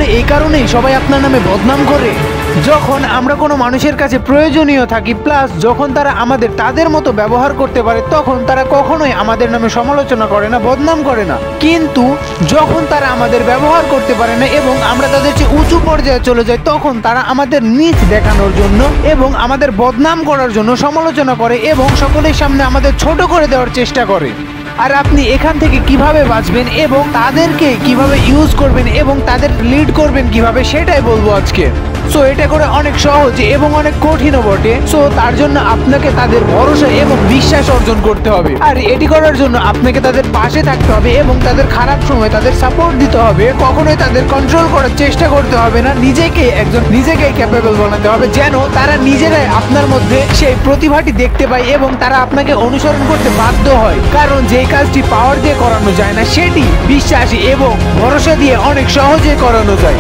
তাহলে এই কারণেই সবাই আপনার নামে বদনাম করে। যখন আমরা কোনো মানুষের কাছে প্রয়োজনীয় থাকি, প্লাস যখন তারা আমাদের তাদের মতো ব্যবহার করতে পারে, তখন তারা কখনোই আমাদের নামে সমালোচনা করে না, বদনাম করে না। কিন্তু যখন তারা আমাদের ব্যবহার করতে পারে না এবং আমরা তাদের চেয়ে উঁচু পর্যায়ে চলে যাই, তখন তারা আমাদের নিচ দেখানোর জন্য এবং আমাদের বদনাম করার জন্য সমালোচনা করে এবং সকলের সামনে আমাদের ছোট করে দেওয়ার চেষ্টা করে। আর আপনি এখান থেকে কিভাবে বাঁচবেন এবং তাদেরকে কিভাবে ইউজ করবেন এবং তাদের লিড করবেন কিভাবে, সেটাই বলবো আজকে। সো এটা করে অনেক সহজ এবং অনেক কঠিনও বটে। সো তার জন্য আপনাকে তাদের ভরসা এবং বিশ্বাস অর্জন করতে হবে। আর এটি করার জন্য আপনাকে তাদের পাশে থাকতে হবে এবং তাদের খারাপ সময় তাদের সাপোর্ট দিতে হবে। কখনোই তাদের কন্ট্রোল করার চেষ্টা করতে হবে না, নিজেকেই ক্যাপেবল বানাতে হবে, যেন তারা নিজেরাই আপনার মধ্যে সেই প্রতিভাটি দেখতে পায় এবং তারা আপনাকে অনুসরণ করতে বাধ্য হয়। কারণ যে কাজটি পাওয়ার দিয়ে করানো যায় না, সেটি বিশ্বাস এবং ভরসা দিয়ে অনেক সহজে করানো যায়।